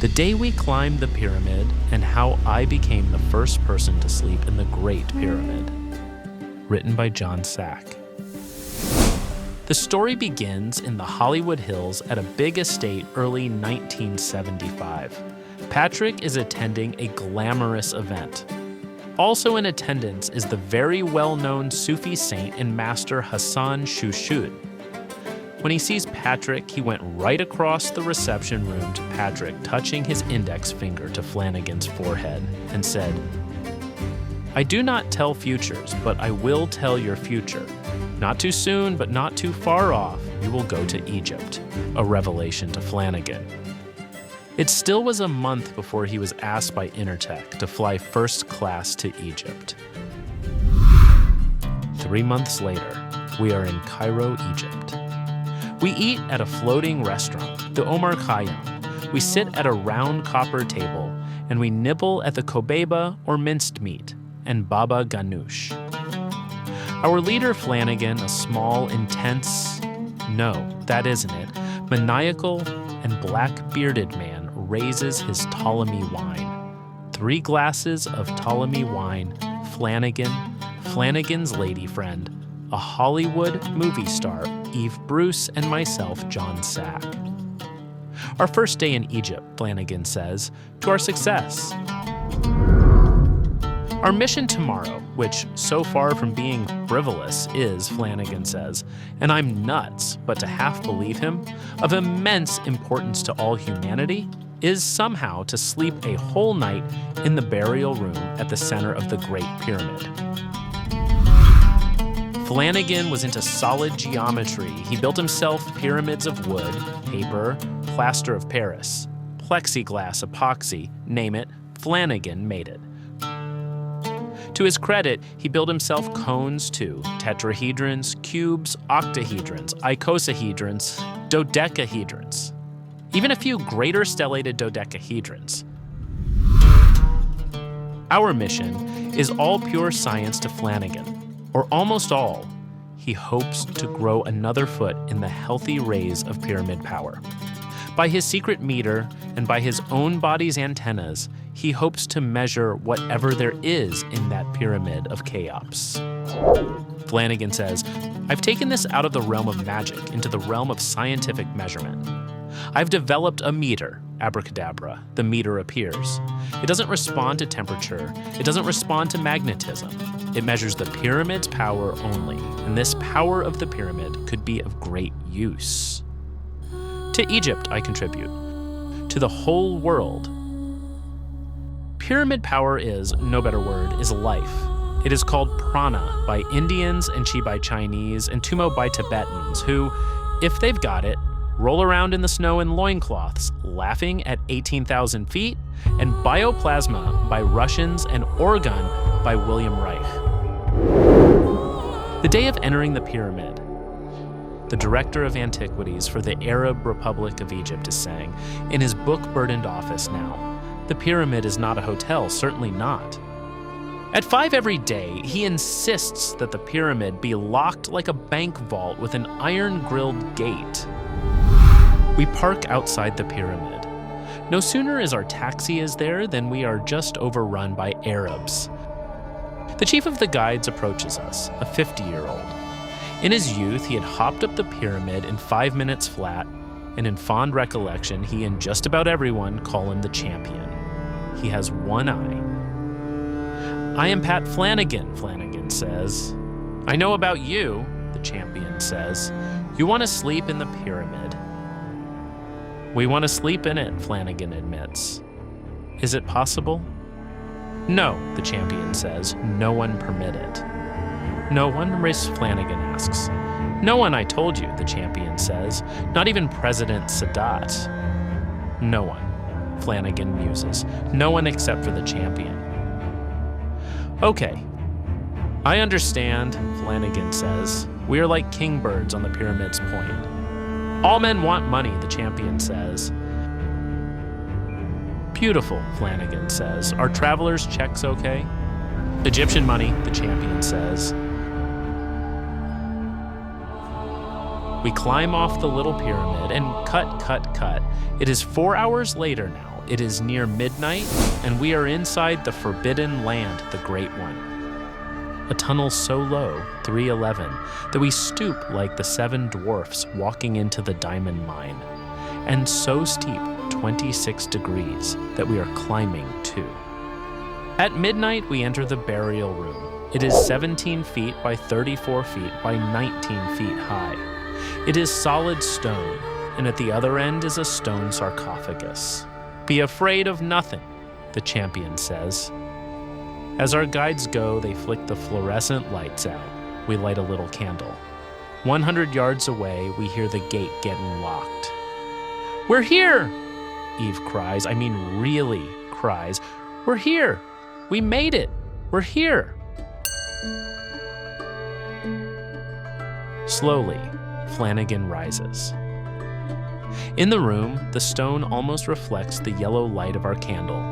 The Day We Climbed the Pyramid and How I Became the First Person to Sleep in the Great Pyramid. Written by John Sack. The story begins in the Hollywood Hills at a big estate early 1975. Patrick is attending a glamorous event. Also in attendance is the very well-known Sufi saint and master Hassan Shushud. When he sees Patrick, he went right across the reception room to Patrick, touching his index finger to Flanagan's forehead, and said, "I do not tell futures, but I will tell your future. Not too soon, but not too far off, you will go to Egypt," a revelation to Flanagan. It still was a month before he was asked by Intertech to fly first class to Egypt. 3 months later, we are in Cairo, Egypt. We eat at a floating restaurant, the Omar Khayyam. We sit at a round copper table, and we nibble at the kobeba or minced meat, and baba ganoush. Our leader Flanagan, a small, intense, no, that isn't it, maniacal and black-bearded man, raises his Ptolemy wine. 3 glasses of Ptolemy wine, Flanagan, Flanagan's lady friend, a Hollywood movie star, Eve Bruce, and myself, John Sack. Our first day in Egypt, Flanagan says, to our success. Our mission tomorrow, which so far from being frivolous is, Flanagan says, and I'm nuts, but to half believe him, of immense importance to all humanity, is somehow to sleep a whole night in the burial room at the center of the Great Pyramid. Flanagan was into solid geometry. He built himself pyramids of wood, paper, plaster of Paris, plexiglass, epoxy, name it, Flanagan made it. To his credit, he built himself cones too, tetrahedrons, cubes, octahedrons, icosahedrons, dodecahedrons, even a few greater stellated dodecahedrons. Our mission is all pure science to Flanagan. Or almost all. He hopes to grow another foot in the healthy rays of pyramid power. By his secret meter and by his own body's antennas, he hopes to measure whatever there is in that pyramid of Cheops. Flanagan says, "I've taken this out of the realm of magic into the realm of scientific measurement. I've developed a meter, abracadabra, the meter appears. It doesn't respond to temperature, it doesn't respond to magnetism. It measures the pyramid's power only, and this power of the pyramid could be of great use. To Egypt I contribute, to the whole world. Pyramid power is, no better word, is life. It is called prana by Indians and chi by Chinese and tumo by Tibetans who, if they've got it, roll around in the snow in loincloths, laughing at 18,000 feet, and bioplasma by Russians and organ by William Reich. The day of entering the pyramid, the director of antiquities for the Arab Republic of Egypt is saying, in his book-burdened office now, the pyramid is not a hotel, certainly not. At 5 every day, he insists that the pyramid be locked like a bank vault with an iron-grilled gate. We park outside the pyramid. No sooner is our taxi is there than we are just overrun by Arabs. The chief of the guides approaches us, a 50-year-old. In his youth, he had hopped up the pyramid in 5 minutes flat, and in fond recollection, he and just about everyone call him the champion. He has one eye. "I am Pat Flanagan," Flanagan says. "I know about you," the champion says. "You want to sleep in the pyramid." "We want to sleep in it," Flanagan admits. "Is it possible?" "No," the champion says. "No one permit it." "No one?" Miss Flanagan asks. "No one, I told you," the champion says. "Not even President Sadat." "No one," Flanagan muses. "No one except for the champion." "Okay. I understand," Flanagan says. "We are like kingbirds on the pyramid's point." "All men want money," the champion says. "Beautiful," Flanagan says. "Are travelers' checks okay?" "Egyptian money," the champion says. We climb off the little pyramid and cut. It is 4 hours later now, It is near midnight, and we are inside the forbidden land, the Great One. A tunnel so low, 311, that we stoop like the 7 dwarfs walking into the diamond mine, and so steep, 26 degrees, that we are climbing too. At midnight, we enter the burial room. It is 17 feet by 34 feet by 19 feet high. It is solid stone, and at the other end is a stone sarcophagus. "Be afraid of nothing," the champion says. As our guides go, they flick the fluorescent lights out. We light a little candle. 100 yards away, we hear the gate getting locked. "We're here!" Eve cries, really cries. "We're here! We made it! We're here!" Slowly, Flanagan rises. In the room, the stone almost reflects the yellow light of our candle,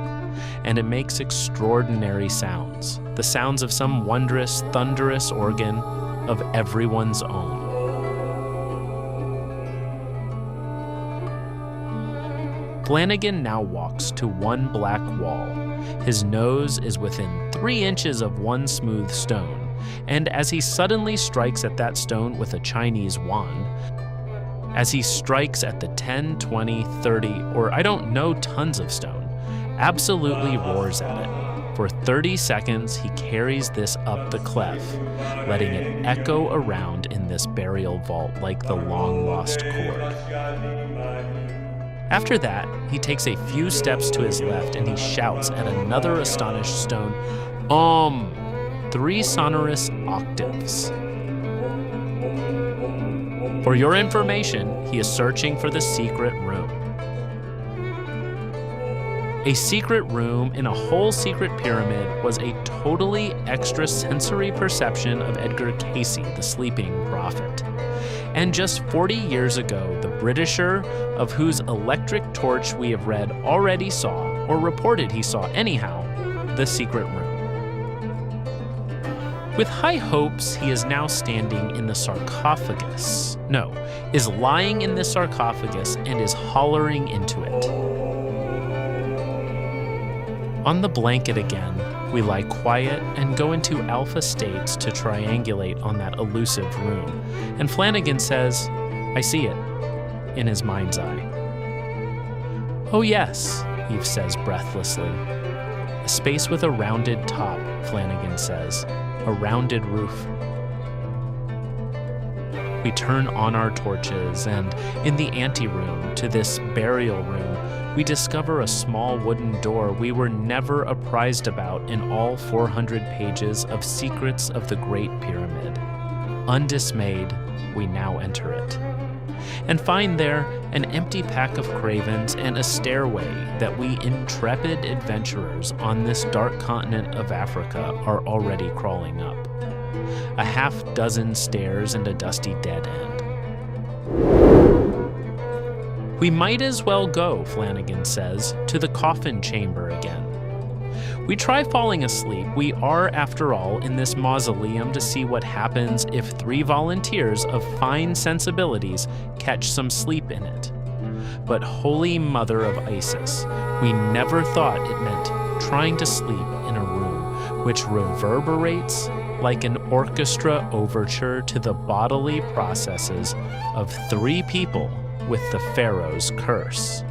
and it makes extraordinary sounds, the sounds of some wondrous, thunderous organ of everyone's own. Flanagan now walks to one black wall. His nose is within 3 inches of one smooth stone, and as he suddenly strikes at that stone with a Chinese wand, as he strikes at the 10, 20, 30, or I don't know tons of stone, absolutely roars at it. For 30 seconds, he carries this up the cleft, letting it echo around in this burial vault like the long-lost chord. After that, he takes a few steps to his left and he shouts at another astonished stone, 3 sonorous octaves. For your information, he is searching for the secret room. A secret room in a whole secret pyramid was a totally extrasensory perception of Edgar Cayce, the sleeping prophet. And just 40 years ago, the Britisher, of whose electric torch we have read already saw, or reported he saw anyhow, the secret room. With high hopes, he is now standing in the sarcophagus. No, is lying in the sarcophagus and is hollering into it. On the blanket again, we lie quiet and go into alpha states to triangulate on that elusive room. And Flanagan says, "I see it," in his mind's eye. "Oh yes," Eve says breathlessly. "A space with a rounded top," Flanagan says. "A rounded roof." We turn on our torches, and in the anteroom to this burial room, we discover a small wooden door we were never apprised about in all 400 pages of Secrets of the Great Pyramid. Undismayed, we now enter it, and find there an empty pack of cravens and a stairway that we intrepid adventurers on this dark continent of Africa are already crawling up. A half-dozen stairs and a dusty dead end. "We might as well go," Flanagan says, "to the coffin chamber again." We try falling asleep. We are, after all, in this mausoleum to see what happens if 3 volunteers of fine sensibilities catch some sleep in it. But Holy Mother of Isis, we never thought it meant trying to sleep in a room which reverberates like an orchestra overture to the bodily processes of 3 people with the Pharaoh's curse.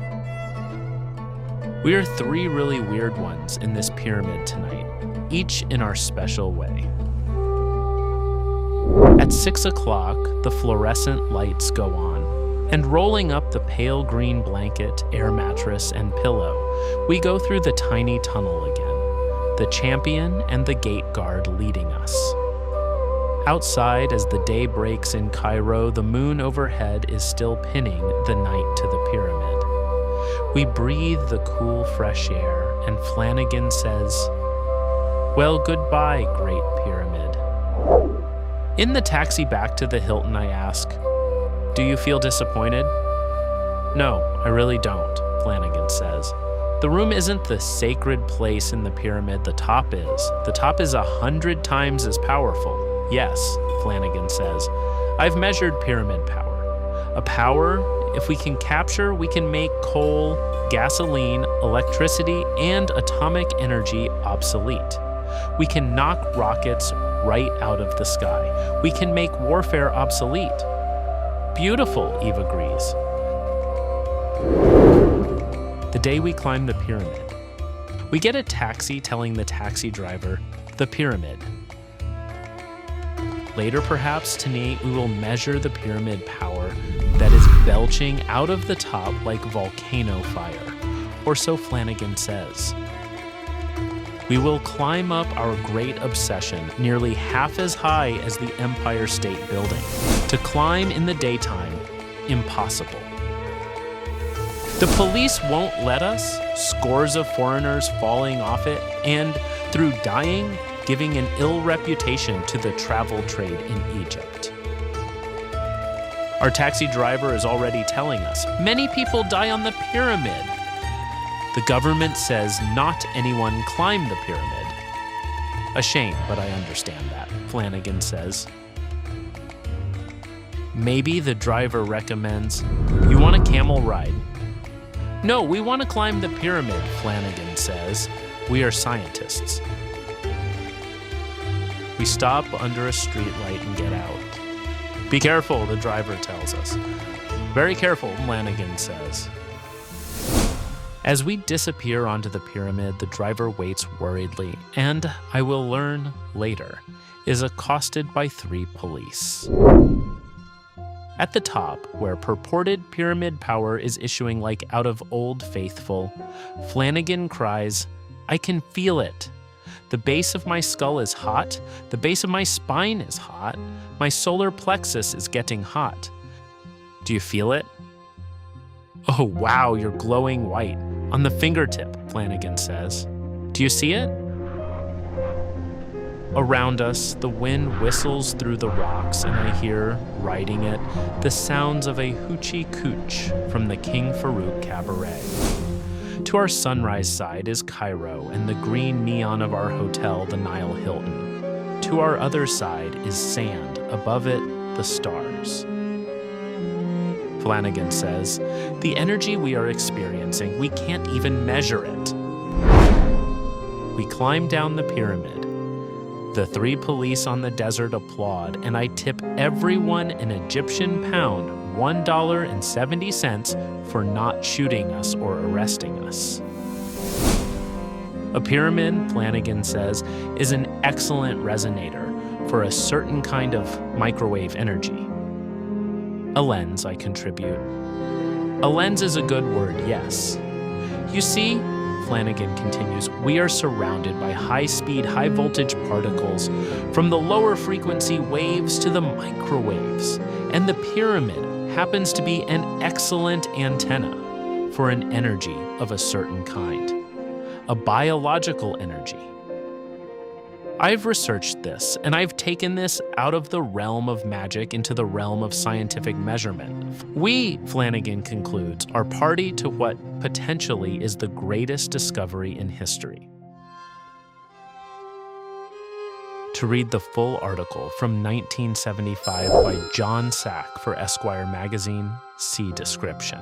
We are 3 really weird ones in this pyramid tonight, each in our special way. At 6 o'clock, the fluorescent lights go on, and rolling up the pale green blanket, air mattress, and pillow, we go through the tiny tunnel again, the champion and the gate guard leading us. Outside, as the day breaks in Cairo, the moon overhead is still pinning the night to the pyramid. We breathe the cool, fresh air, and Flanagan says, "Well, goodbye, Great Pyramid." In the taxi back to the Hilton, I ask, "Do you feel disappointed?" "No, I really don't," Flanagan says. "The room isn't the sacred place in the pyramid the top is. The top is 100 times as powerful. Yes," Flanagan says. "I've measured pyramid power. A power if we can capture, we can make coal, gasoline, electricity, and atomic energy obsolete. We can knock rockets right out of the sky. We can make warfare obsolete. Beautiful, Eve agrees. The day we climb the pyramid, we get a taxi telling the taxi driver, the pyramid. Later, perhaps, tonight, we will measure the pyramid power that is belching out of the top like volcano fire, or so Flanagan says. We will climb up our great obsession nearly half as high as the Empire State Building. To climb in the daytime, impossible. The police won't let us, scores of foreigners falling off it, and through dying, giving an ill reputation to the travel trade in Egypt. Our taxi driver is already telling us, many people die on the pyramid. The government says not anyone climbed the pyramid. A shame, but I understand that, Flanagan says. Maybe the driver recommends, you want a camel ride? No, we want to climb the pyramid, Flanagan says. We are scientists. We stop under a streetlight and get out. Be careful, the driver tells us. Very careful, Flanagan says. As we disappear onto the pyramid, the driver waits worriedly, and, I will learn later, is accosted by 3 police. At the top, where purported pyramid power is issuing like out of Old Faithful, Flanagan cries, I can feel it. The base of my skull is hot. The base of my spine is hot. My solar plexus is getting hot. Do you feel it? Oh, wow, you're glowing white. On the fingertip, Flanagan says. Do you see it? Around us, the wind whistles through the rocks, and I hear, riding it, the sounds of a hoochie cooch from the King Farouk Cabaret. To our sunrise side is Cairo and the green neon of our hotel, the Nile Hilton. To our other side is sand, above it, the stars. Flanagan says, the energy we are experiencing, we can't even measure it. We climb down the pyramid. The 3 police on the desert applaud, and I tip everyone an Egyptian pound, $1.70, for not shooting us or arresting us. A pyramid, Flanagan says, is an excellent resonator for a certain kind of microwave energy. A lens, I contribute. A lens is a good word, yes. You see, Flanagan continues, we are surrounded by high-speed, high-voltage particles from the lower frequency waves to the microwaves, and the pyramid happens to be an excellent antenna for an energy of a certain kind, a biological energy. I've researched this, and I've taken this out of the realm of magic into the realm of scientific measurement. We, Flanagan concludes, are party to what potentially is the greatest discovery in history. To read the full article from 1975 by John Sack for Esquire magazine, see description.